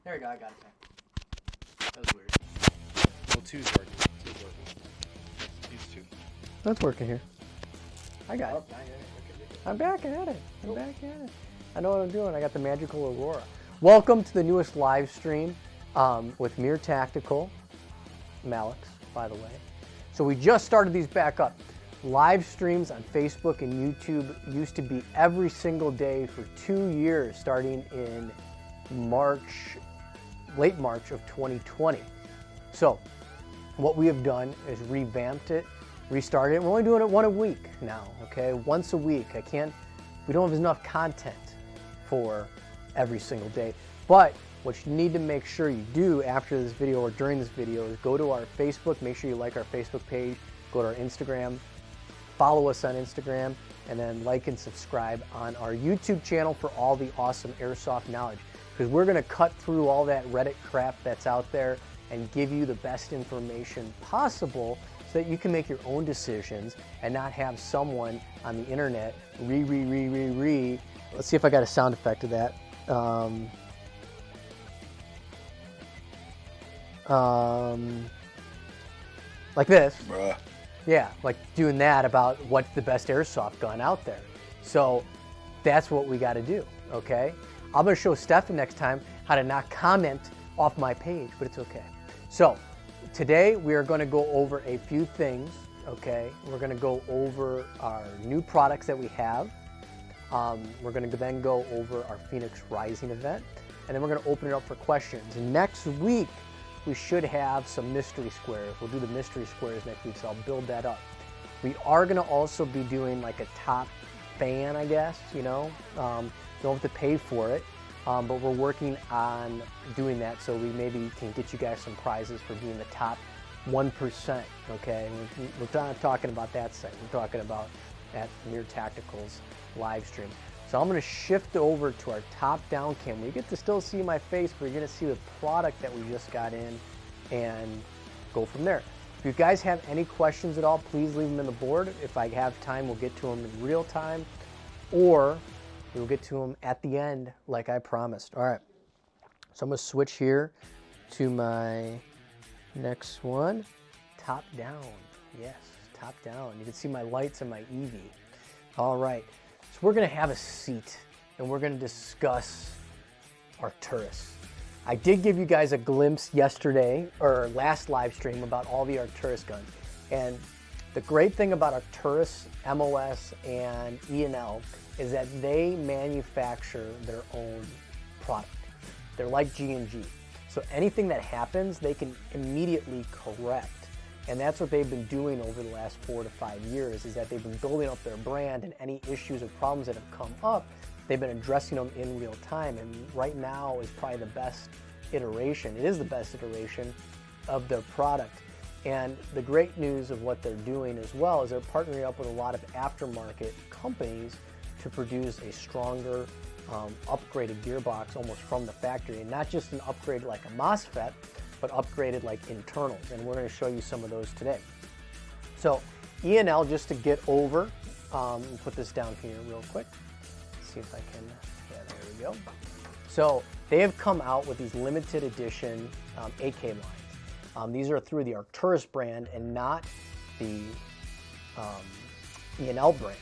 There we go, I got it. That was weird. Well, two's working. These two. That's working here. I got it. I'm back at it. I'm back at it. I know what I'm doing. I got the magical Aurora. Welcome to the newest live stream with MiR Tactical. Malix, by the way. So we just started these back up. Live streams on Facebook and YouTube used to be every single day for 2 years, starting in late March of 2020. So what we have done is revamped it, restarted it. We're only doing it one a week now, okay? Once a week. We don't have enough content for every single day. But what you need to make sure you do after this video or during this video is go to our Facebook, make sure you like our Facebook page, go to our Instagram, follow us on Instagram, and then like and subscribe on our YouTube channel for all the awesome airsoft knowledge. Because we're gonna cut through all that Reddit crap that's out there and give you the best information possible so that you can make your own decisions and not have someone on the internet Let's see if I got a sound effect of that. Like this. Bruh. Yeah, like doing that about what's the best airsoft gun out there. So that's what we got to do, okay? I'm going to show Stefan next time how to not comment off my page, but it's okay. So today we are going to go over a few things, okay? We're going to go over our new products that we have. We're going to then go over our Phoenix Rising event, and then we're going to open it up for questions. And next week, we should have some mystery squares. We'll do the mystery squares next week, so I'll build that up. We are going to also be doing like a top fan, I guess, you know. Don't have to pay for it, but we're working on doing that so we maybe can get you guys some prizes for being the top 1%, okay? We're not talking about that site. We're talking about at MiR Tactical's live stream. So I'm going to shift over to our top-down camera. You get to still see my face, but you're going to see the product that we just got in and go from there. If you guys have any questions at all, please leave them in the board. If I have time, we'll get to them in real time, or we'll get to them at the end like I promised. All right, so I'm going to switch here to my next one. Top-down, yes, top-down. You can see my lights and my EV. All right. So we're going to have a seat and we're going to discuss Arcturus. I did give you guys a glimpse yesterday or last live stream about all the Arcturus guns. And the great thing about Arcturus, MOS, and E&L is that they manufacture their own product. They're like G&G. So anything that happens, they can immediately correct. And that's what they've been doing over the last 4 to 5 years, is that they've been building up their brand, and any issues or problems that have come up, they've been addressing them in real time. And right now is probably the best iteration. It is the best iteration of their product. And the great news of what they're doing as well is they're partnering up with a lot of aftermarket companies to produce a stronger, upgraded gearbox almost from the factory, and not just an upgrade like a MOSFET, but upgraded like internals, and we're going to show you some of those today. So E&L, just to get over, put this down here real quick. Let's see if I can, yeah, there we go. So they have come out with these limited edition AK lines. These are through the Arcturus brand and not the E&L brand.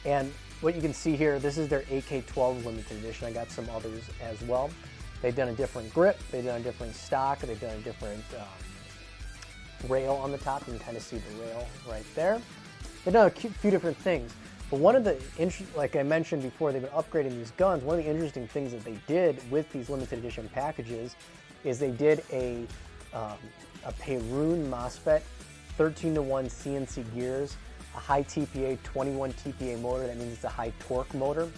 And what you can see here, this is their AK-12 limited edition. I got some others as well. They've done a different grip, they've done a different stock, they've done a different rail on the top. You can kind of see the rail right there. They've done a few different things. But one of the, like I mentioned before, they've been upgrading these guns. One of the interesting things that they did with these limited edition packages is they did a Perun MOSFET, 13-to-1 CNC gears, a high TPA, 21 TPA motor. That means it's a high torque motor.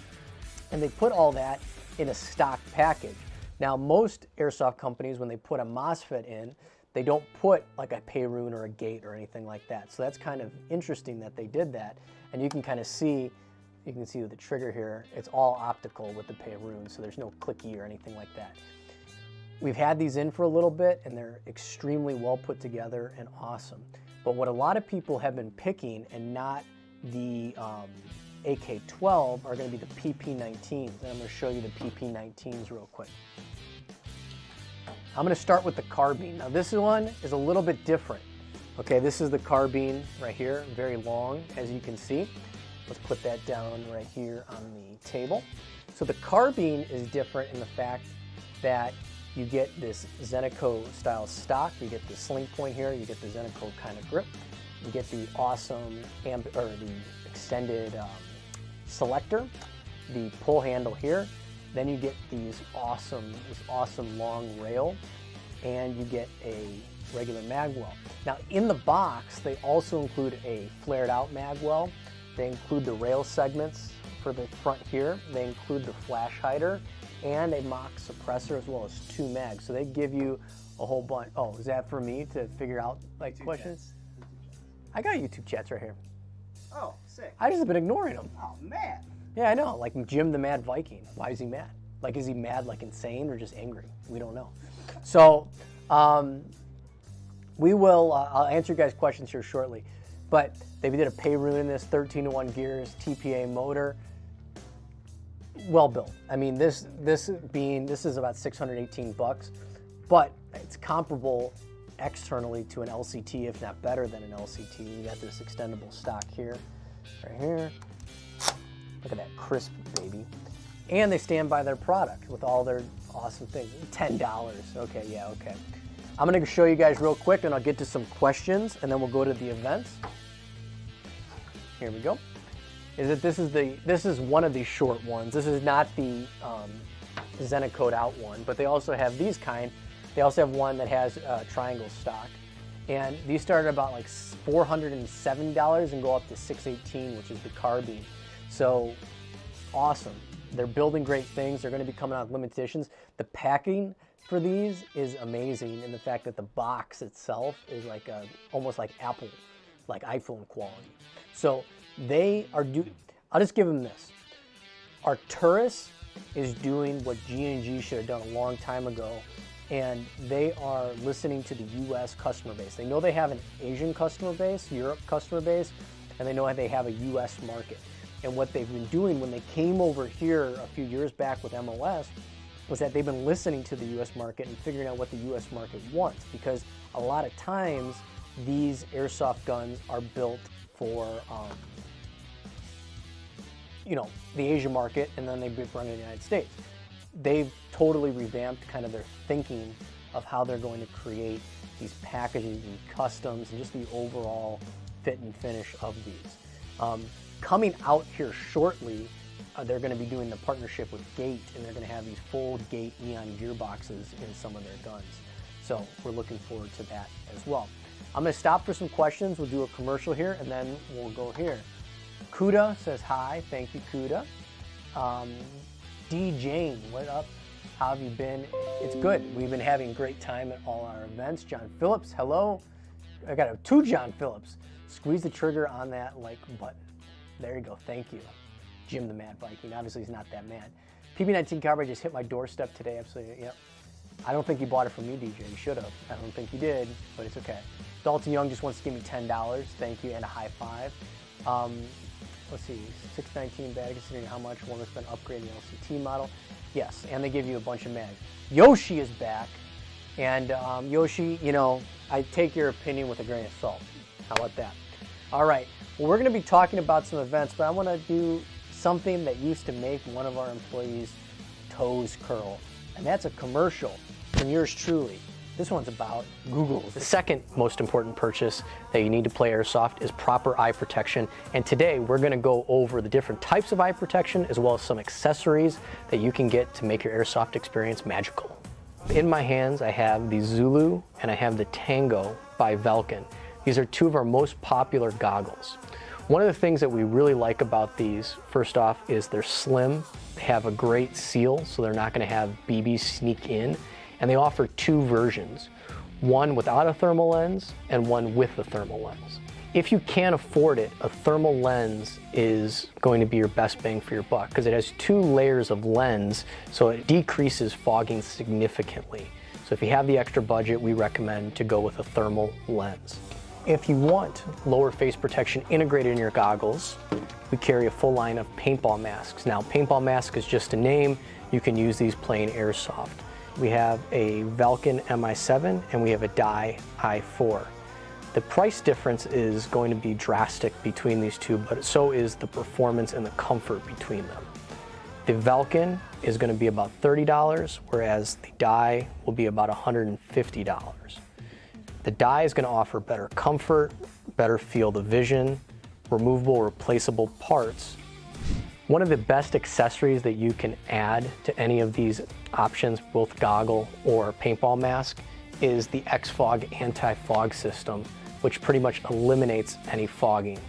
And they put all that in a stock package. Now, most airsoft companies, when they put a MOSFET in, they don't put like a Perun or a gate or anything like that. So that's kind of interesting that they did that. And you can kind of see, you can see with the trigger here, it's all optical with the Perun, so there's no clicky or anything like that. We've had these in for a little bit, and they're extremely well put together and awesome. But what a lot of people have been picking, and not the AK-12, are going to be the PP-19s. And I'm going to show you the PP-19s real quick. I'm going to start with the carbine. Now this one is a little bit different. Okay, this is the carbine right here, very long, as you can see. Let's put that down right here on the table. So the carbine is different in the fact that you get this Zeneco style stock, you get the sling point here, you get the Zeneco kind of grip, you get the awesome, the extended selector, the pull handle here, then you get this awesome long rail, and you get a regular mag well. Now in the box, they also include a flared out mag well. They include the rail segments for the front here. They include the flash hider and a mock suppressor, as well as 2 mags. So they give you a whole bunch. Oh, is that for me to figure out like YouTube questions? I got YouTube chats right here. Oh, sick. I just have been ignoring them. Oh, man. Yeah, I know. Like Jim the Mad Viking. Why is he mad? Like, is he mad like insane or just angry? We don't know. So we will, I'll answer you guys' questions here shortly. But they did a pay room in this, 13-to-1 gears, TPA motor. Well built. I mean, this is about 618 bucks, but it's comparable externally to an LCT, if not better than an LCT. You got this extendable stock here, right here. Look at that crisp baby. And they stand by their product with all their awesome things. $10. Okay, yeah, okay. I'm gonna show you guys real quick and I'll get to some questions and then we'll go to the events. Here we go. This is one of these short ones. This is not the Zeneco out one, but they also have these kind. They also have one that has triangle stock. And these start at about like $407 and go up to $618, which is the carbine. So awesome. They're building great things. They're going to be coming out with limited editions. The packing for these is amazing in the fact that the box itself is like almost like Apple, like iPhone quality. So they are I'll just give them this. Arcturus is doing what G&G should have done a long time ago, and they are listening to the US customer base. They know they have an Asian customer base, Europe customer base, and they know they have a US market. And what they've been doing when they came over here a few years back with MOS was that they've been listening to the US market and figuring out what the US market wants, because a lot of times these airsoft guns are built for the Asia market, and then they've been run in the United States. They've totally revamped kind of their thinking of how they're going to create these packages and customs and just the overall fit and finish of these. Coming out here shortly, they're going to be doing the partnership with Gate, and they're going to have these full Gate neon gearboxes in some of their guns. So we're looking forward to that as well. I'm going to stop for some questions. We'll do a commercial here, and then we'll go here. Kuda says hi. Thank you, Kuda. D. Jane, what up? How have you been? It's good. We've been having a great time at all our events. John Phillips, hello. I got 2 John Phillips. Squeeze the trigger on that like button. There you go. Thank you. Jim the Mad Viking. Obviously, he's not that mad. PB19 Carbide just hit my doorstep today. Absolutely. Yep. I don't think he bought it from me, DJ. He should have. I don't think he did, but it's okay. Dalton Young just wants to give me $10. Thank you, and a high five. Let's see, 619 bad considering how much one has been upgrading the LCT model. Yes, and they give you a bunch of mags. Yoshi is back, and Yoshi, I take your opinion with a grain of salt. How about that? All right, well, we're going to be talking about some events, but I want to do something that used to make one of our employees' toes curl, and that's a commercial from yours truly. This one's about Google's. The second most important purchase that you need to play Airsoft is proper eye protection. And today we're gonna go over the different types of eye protection as well as some accessories that you can get to make your Airsoft experience magical. In my hands, I have the Zulu and I have the Tango by Velkin. These are 2 of our most popular goggles. One of the things that we really like about these, first off, is they're slim. They have a great seal, so they're not gonna have BBs sneak in. And they offer 2 versions, one without a thermal lens and one with a thermal lens. If you can't afford it, a thermal lens is going to be your best bang for your buck because it has 2 layers of lens, so it decreases fogging significantly. So if you have the extra budget, we recommend to go with a thermal lens. If you want lower face protection integrated in your goggles, we carry a full line of paintball masks. Now, paintball mask is just a name. You can use these playing Airsoft. we have a Valken MI7 and we have a Dye i4. The price difference is going to be drastic between these two, but so is the performance and the comfort between them. The Valken is going to be about $30, whereas the Dye will be about $150. The Dye is going to offer better comfort, better field of vision, removable, replaceable parts. One of the best accessories that you can add to any of these options, both goggle or paintball mask, is the X-Fog anti-fog system, which pretty much eliminates any fogging.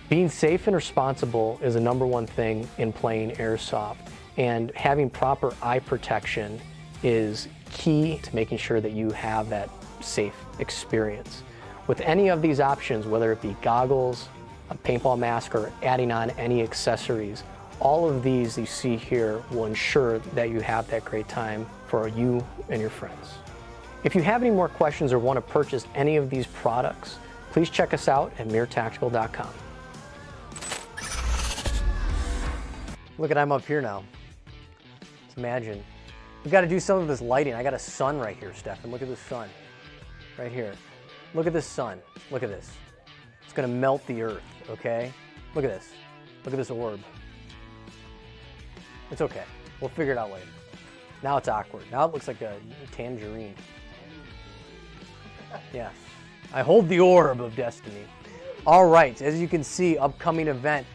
Being safe and responsible is the #1 thing in playing airsoft, and having proper eye protection is key to making sure that you have that safe experience. With any of these options, whether it be goggles, a paintball mask, or adding on any accessories, all of these you see here will ensure that you have that great time for you and your friends. If you have any more questions or want to purchase any of these products, please check us out at mirtactical.com. Look at, I'm up here now. Let's imagine. We've got to do some of this lighting. I got a sun right here, Stefan. Look at the sun. Right here. Look at this sun. Look at this. It's going to melt the earth, okay? Look at this. Look at this orb. It's okay. We'll figure it out later. Now it's awkward. Now it looks like a tangerine. Yes. I hold the orb of destiny. All right. As you can see, upcoming event,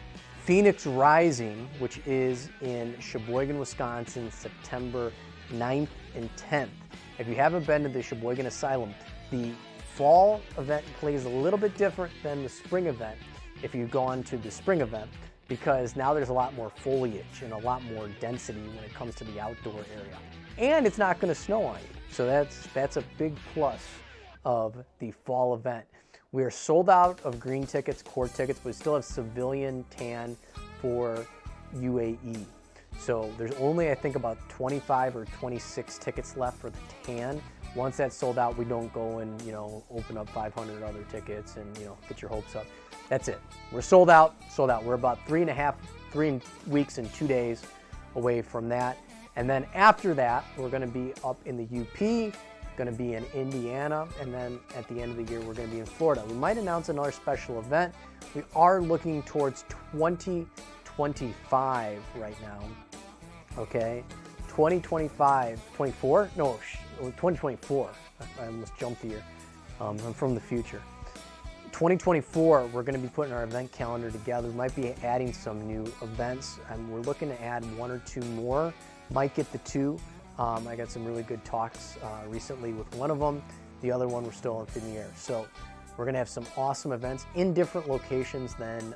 Phoenix Rising, which is in Sheboygan, Wisconsin, September 9th and 10th. If you haven't been to the Sheboygan Asylum, the fall event plays a little bit different than the spring event if you go on to the spring event, because now there's a lot more foliage and a lot more density when it comes to the outdoor area. And it's not going to snow on you. So that's a big plus of the fall event. We are sold out of green tickets, core tickets, but we still have civilian tan for UAE. So there's only, I think, about 25 or 26 tickets left for the tan. Once that's sold out, we don't go and, open up 500 other tickets and, get your hopes up. That's it. We're sold out, sold out. We're about 3 weeks and 2 days away from that. And then after that, we're going to be up in the UP, going to be in Indiana, and then at the end of the year, we're going to be in Florida. We might announce another special event. We are looking towards 2025 right now, okay? 2025, 24? No, 2024. I almost jumped the year. I'm from the future. 2024, we're going to be putting our event calendar together. We might be adding some new events, and we're looking to add 1 or 2 more. Might get the 2. I got some really good talks recently with one of them. The other one, we're still up in the air. So we're going to have some awesome events in different locations. Then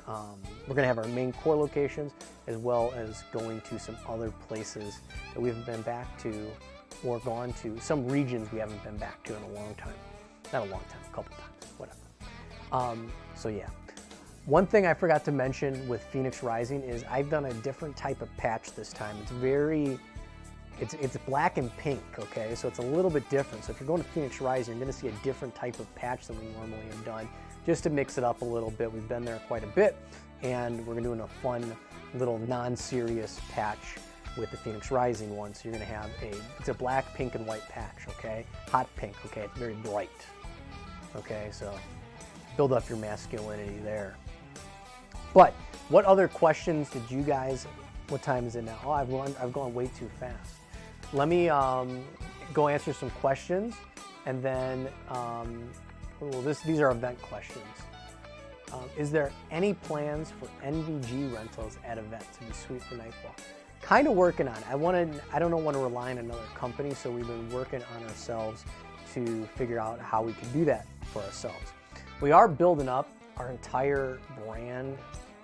we're going to have our main core locations, as well as going to some other places that we haven't been back to or gone to, some regions we haven't been back to in a long time. Not a long time, a couple times, whatever. So yeah. One thing I forgot to mention with Phoenix Rising is I've done a different type of patch this time. It's black and pink, okay? So it's a little bit different. So if you're going to Phoenix Rising, you're going to see a different type of patch than we normally have done, just to mix it up a little bit. We've been there quite a bit, and we're doing a fun little non-serious patch with the Phoenix Rising one. So you're going to have it's a black, pink, and white patch, okay? Hot pink, okay? It's very bright, okay? So build up your masculinity there. But what other questions did you guys, what time is it now? Oh, I've gone way too fast. Let me go answer some questions, and then, these are event questions. Is there any plans for NVG rentals at events? It'd be sweet for Nightfall. Kind of working on it. I don't want to rely on another company, so we've been working on ourselves to figure out how we can do that for ourselves. We are building up our entire brand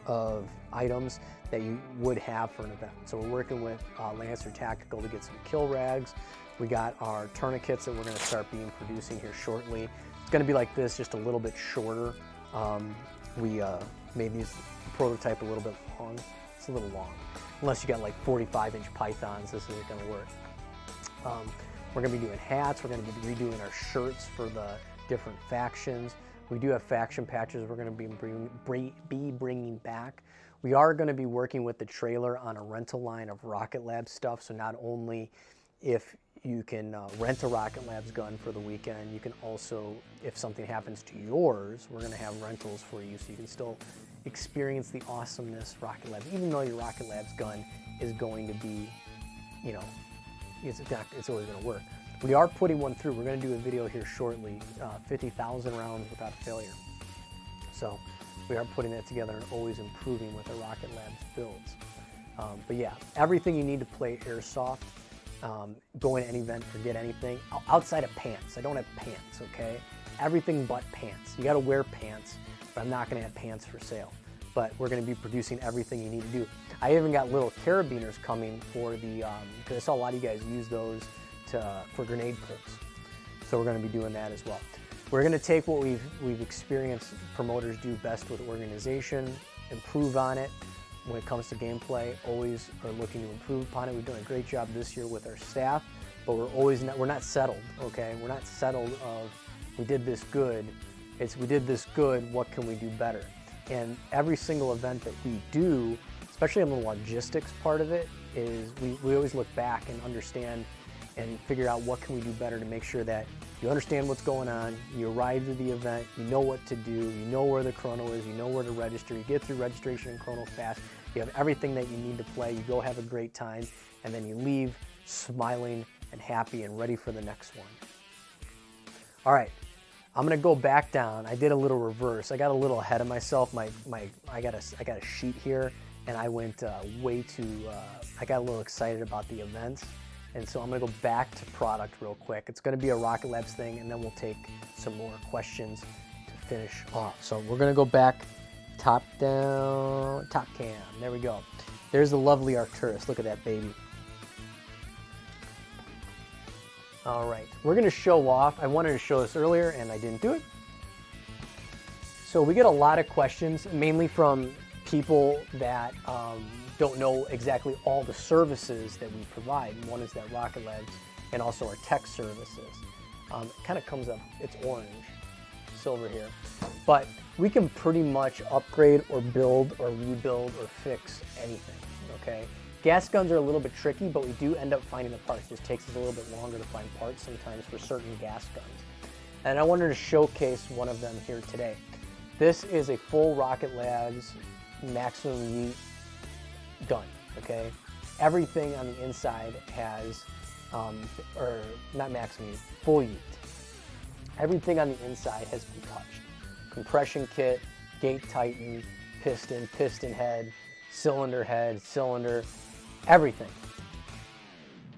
of items that you would have for an event. So we're working with Lancer Tactical to get some kill rags. We got our tourniquets that we're going to start producing here shortly. It's going to be like this, just a little bit shorter. We made these prototype a little bit long. It's a little long. Unless you got like 45-inch pythons, this isn't going to work. We're going to be doing hats. We're going to be redoing our shirts for the different factions. We do have faction patches we're going to be bringing back. We are going to be working with the trailer on a rental line of Rocket Lab stuff. So not only if You can rent a Rocket Labs gun for the weekend. You can also, if something happens to yours, we're going to have rentals for you so you can still experience the awesomeness Rocket Labs, even though your Rocket Labs gun is going to be, you know, it's always going to work. We are putting one through. We're going to do a video here shortly, 50,000 rounds without failure. So we are putting that together and always improving with our Rocket Labs builds. But yeah, everything you need to play Airsoft, go in any event or get anything, outside of pants. I don't have pants, okay? Everything but pants. You gotta wear pants, but I'm not gonna have pants for sale. But we're gonna be producing everything you need to do. I even got little carabiners coming for the, because I saw a lot of you guys use those for grenade pulls. So we're gonna be doing that as well. We're gonna take what we've experienced promoters do best with organization, improve on it. When it comes to gameplay, always are looking to improve upon it. We've done a great job this year with our staff, but we're not settled, okay? We're not settled of, we did this good. It's, we did this good, what can we do better? And every single event that we do, especially on the logistics part of it, is we always look back and understand and figure out what can we do better to make sure that you understand what's going on, you arrive to the event, you know what to do, you know where the chrono is, you know where to register, you get through registration and chrono fast, you have everything that you need to play, you go have a great time, and then you leave smiling and happy and ready for the next one. All right, I'm gonna go back down. I did a little reverse. I got a little ahead of myself. I got a sheet here, and I went way too, I got a little excited about the events. And so I'm gonna go back to product real quick. It's gonna be a Rocket Labs thing, and then we'll take some more questions to finish off. So we're gonna go back, top down, top cam. There we go. There's the lovely Arcturus. Look at that baby. All right, we're gonna show off. I wanted to show this earlier, and I didn't do it. So we get a lot of questions, mainly from people that don't know exactly all the services that we provide. And one is that Rocket Labs and also our tech services. It kind of comes up, it's orange, silver here. But we can pretty much upgrade or build or rebuild or fix anything, okay? Gas guns are a little bit tricky, but we do end up finding the parts. It just takes us a little bit longer to find parts sometimes for certain gas guns. And I wanted to showcase one of them here today. This is a full Rocket Labs maximum yeet gun, okay? Everything on the inside has, or not maximum yeet, full yeet. Everything on the inside has been touched. Compression kit, gate tighten, piston head, cylinder, everything.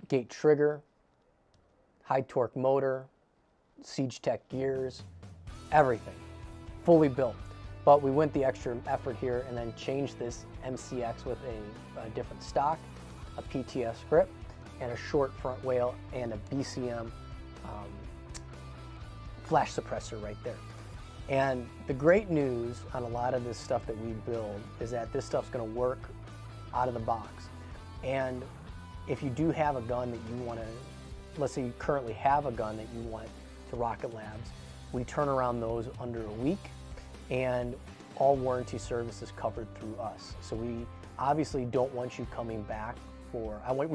Gate trigger, high torque motor, Acetech gears, everything, fully built. But we went the extra effort here and then changed this MCX with a different stock, a PTS grip, and a short front wheel, and a BCM flash suppressor right there. And the great news on a lot of this stuff that we build is that this stuff's gonna work out of the box. And if you do have a gun that you wanna, let's say you currently have a gun that you want to Rocket Labs, we turn around those under a week, and all warranty services covered through us. So we obviously don't want you coming back we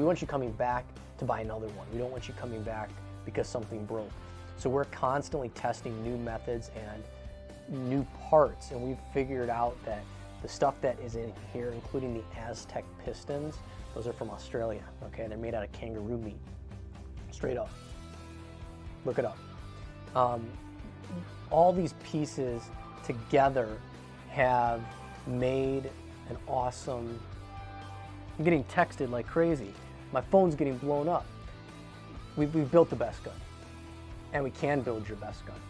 want you coming back to buy another one. We don't want you coming back because something broke. So we're constantly testing new methods and new parts, and we've figured out that the stuff that is in here, including the Acetech pistons, those are from Australia, okay? They're made out of kangaroo meat, straight up. Look it up. All these pieces together have made an awesome, I'm getting texted like crazy. My phone's getting blown up. We've built the best gun, and we can build your best gun,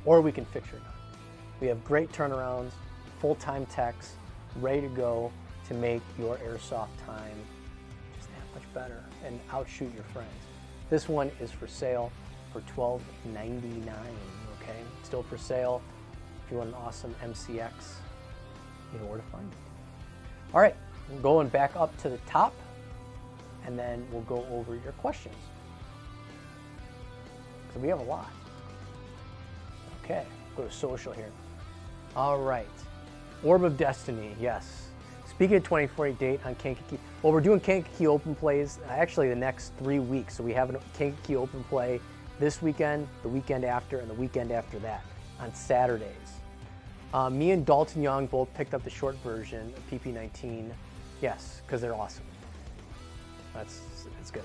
or we can fix your gun. We have great turnarounds, full-time techs, ready to go to make your airsoft time just that much better and outshoot your friends. This one is for sale for $12.99, okay? Still for sale. If you want an awesome MCX, you know where to find it. All right, we're going back up to the top, and then we'll go over your questions. So we have a lot. Okay, go to social here. All right, Orb of Destiny, yes. Speaking of 2040 date on Kankakee, well, we're doing Kankakee Open Plays actually the next 3 weeks. So we have a Kankakee Open Play this weekend, the weekend after, and the weekend after that on Saturdays. Me and Dalton Young both picked up the short version of PP19. Yes, because they're awesome. That's good.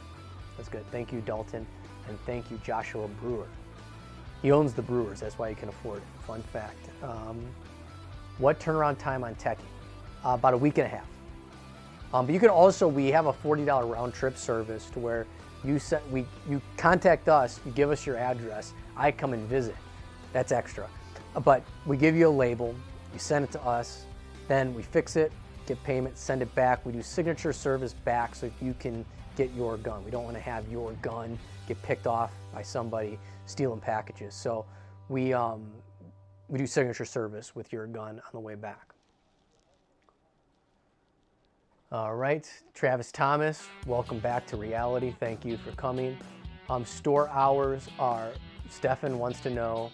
That's good. Thank you, Dalton, and thank you, Joshua Brewer. He owns the Brewers. That's why he can afford it. Fun fact. What turnaround time on Techie? About a week and a half. But you can also, we have a $40 round trip service to where you contact us, you give us your address, I come and visit. That's extra. But we give you a label, you send it to us, then we fix it, get payment, send it back. We do signature service back so you can get your gun. We don't want to have your gun get picked off by somebody stealing packages. So we do signature service with your gun on the way back. All right, Travis Thomas, welcome back to reality. Thank you for coming. Store hours are, Stefan wants to know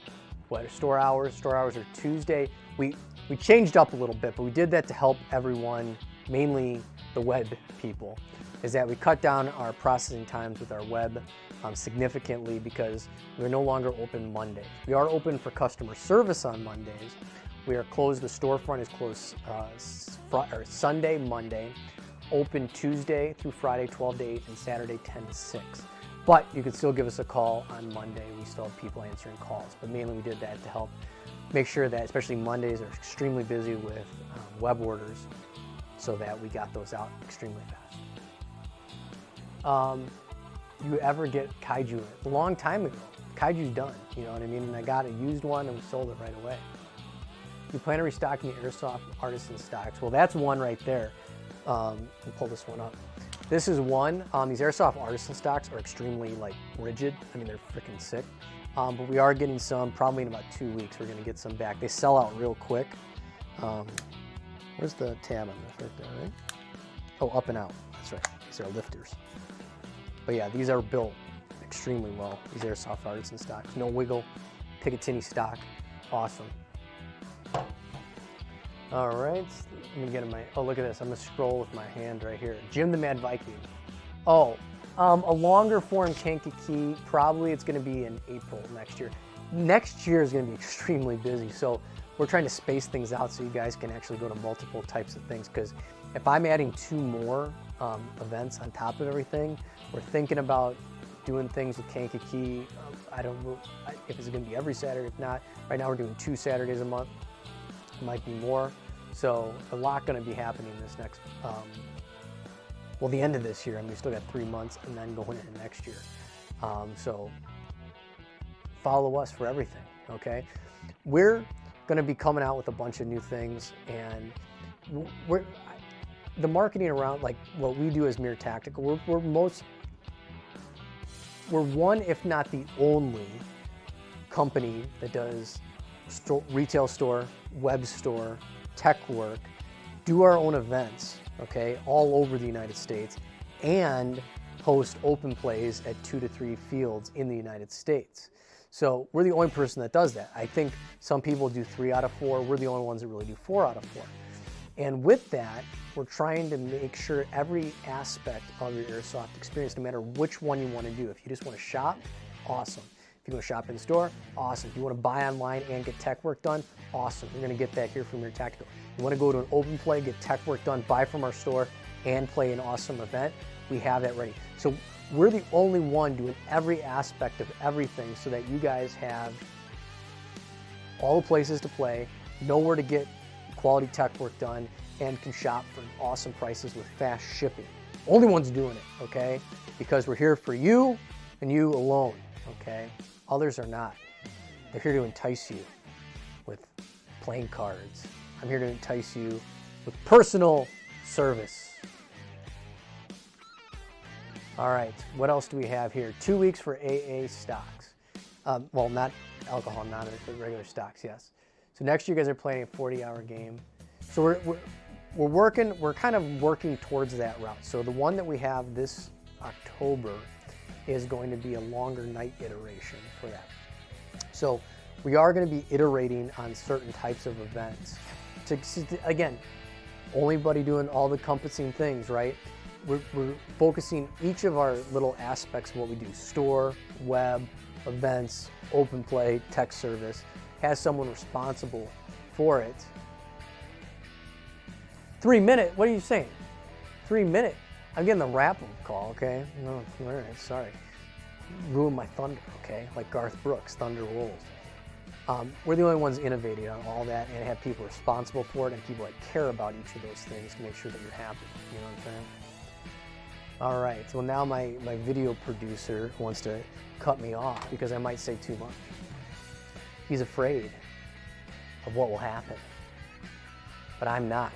what store hours. Store hours are Tuesday. We changed up a little bit, but we did that to help everyone, mainly the web people, is that we cut down our processing times with our web significantly because we're no longer open Mondays. We are open for customer service on Mondays. We are closed, the storefront is closed Sunday, Monday, open Tuesday through Friday 12 to 8 and Saturday 10 to 6. But you can still give us a call on Monday. We still have people answering calls, but mainly we did that to help make sure that, especially Mondays are extremely busy with web orders, so that we got those out extremely fast. You ever get Kaiju? A long time ago. Kaiju's done, you know what I mean? And I got a used one and we sold it right away. You plan on restocking the Airsoft Artisan stocks? Well, that's one right there. I'll pull this one up. This is one. These Airsoft Artisan stocks are extremely rigid. I mean, they're freaking sick. But we are getting some, probably in about 2 weeks, we're gonna get some back. They sell out real quick. Where's the tab on this? Right there, right? Oh, up and out, that's right. These are lifters. But yeah, these are built extremely well. These Airsoft Artisan stocks. No wiggle, Picatinny stock, awesome. All right, let me get in my, oh, look at this. I'm gonna scroll with my hand right here. Jim the Mad Viking. Oh, a longer form Kankakee, probably it's gonna be in April next year. Next year is gonna be extremely busy, so we're trying to space things out so you guys can actually go to multiple types of things, because if I'm adding 2 more events on top of everything, we're thinking about doing things with Kankakee. I don't know if it's gonna be every Saturday, if not. Right now we're doing 2 Saturdays a month. It might be more. So a lot going to be happening this next, well, the end of this year. I mean, we still got 3 months and then going into next year. So follow us for everything, okay? We're going to be coming out with a bunch of new things, and the marketing around, what we do as MiR Tactical, we're one, if not the only company that does retail store, web store, tech work, do our own events, okay, all over the United States, and host open plays at 2 to 3 fields in the United States. So we're the only person that does that. I think some people do 3 out of 4. We're the only ones that really do 4 out of 4. And with that, we're trying to make sure every aspect of your Airsoft experience, no matter which one you want to do. If you just want to shop, awesome. If you want to shop in store, awesome. If you want to buy online and get tech work done, awesome. You're going to get that here from MiR Tactical. You want to go to an open play, get tech work done, buy from our store, and play an awesome event, we have that ready. So we're the only one doing every aspect of everything so that you guys have all the places to play, know where to get quality tech work done, and can shop for awesome prices with fast shipping. Only ones doing it, okay? Because we're here for you and you alone, okay? Others are not. They're here to entice you with playing cards. I'm here to entice you with personal service. All right, what else do we have here? 2 weeks for AA stocks. Well, not alcohol, not regular stocks, yes. So next year you guys are playing a 40-hour game. So we're kind of working towards that route. So the one that we have this October is going to be a longer night iteration for that. So we are going to be iterating on certain types of events. Again, Only doing all the encompassing things, right? We're focusing each of our little aspects of what we do. Store, web, events, open play, tech service. Has someone responsible for it. 3 minute, what are you saying? 3 minute. I'm getting the wrap up call, okay? No, all right, sorry. Ruined my thunder, okay? Like Garth Brooks, thunder rolls. We're the only ones innovating on all that and have people responsible for it and people that care about each of those things to make sure that you're happy. You know what I'm saying? All right, so now my video producer wants to cut me off because I might say too much. He's afraid of what will happen, but I'm not.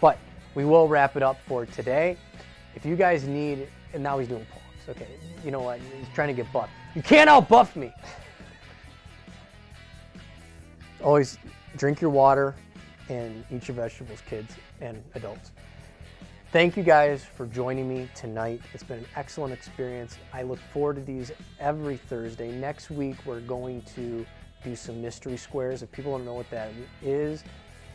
But we will wrap it up for today. If you guys need, and now he's doing pull-ups. Okay, you know what? He's trying to get buffed. You can't out-buff me. Always drink your water and eat your vegetables, kids and adults. Thank you guys for joining me tonight. It's been an excellent experience. I look forward to these every Thursday. Next week, we're going to do some mystery squares. If people don't know what that is,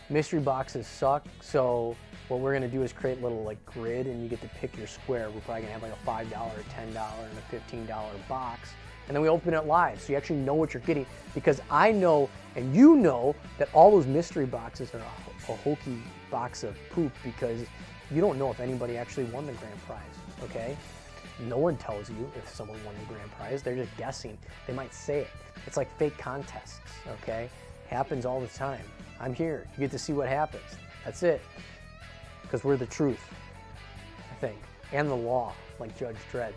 mystery boxes suck. So what we're gonna do is create a little like grid and you get to pick your square. We're probably gonna have like a $5, a $10, and a $15 box. And then we open it live so you actually know what you're getting, because I know and you know that all those mystery boxes are a hokey box of poop, because you don't know if anybody actually won the grand prize, okay? No one tells you if someone won the grand prize. They're just guessing. They might say it. It's like fake contests, okay? Happens all the time. I'm here. You get to see what happens. That's it. Because we're the truth, I think, and the law, like Judge Dredd.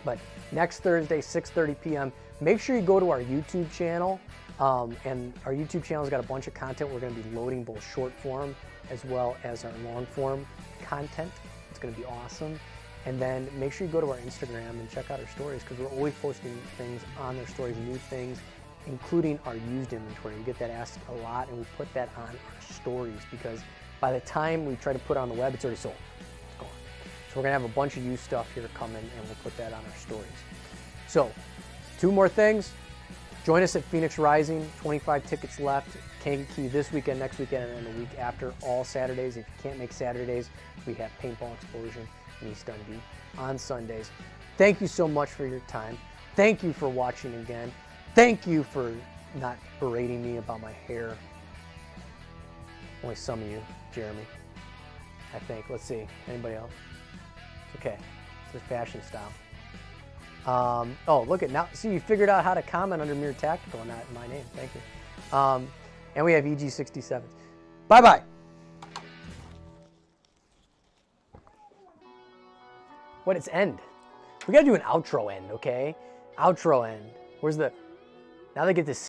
But next Thursday, 6:30 p.m., make sure you go to our YouTube channel. And our YouTube channel's got a bunch of content. We're going to be loading both short form as well as our long form content. It's going to be awesome. And then make sure you go to our Instagram and check out our stories, because we're always posting things on their stories, new things, including our used inventory. We get that asked a lot, and we put that on our stories, because by the time we try to put it on the web, it's already sold. It's gone. So we're going to have a bunch of used stuff here coming, and we'll put that on our stories. So 2 more things. Join us at Phoenix Rising, 25 tickets left. Kankakee this weekend, next weekend, and the week after, all Saturdays. If you can't make Saturdays, we have Paintball Explosion in East Dundee on Sundays. Thank you so much for your time. Thank you for watching again. Thank you for not berating me about my hair. Only some of you, Jeremy, I think. Let's see, anybody else? It's okay, it's a fashion style. Oh, look at now. See, you figured out how to comment under MiR Tactical, not my name. Thank you. And we have EG67. Bye-bye. What? It's end. We got to do an outro end, okay? Outro end. Where's the... Now they get to see.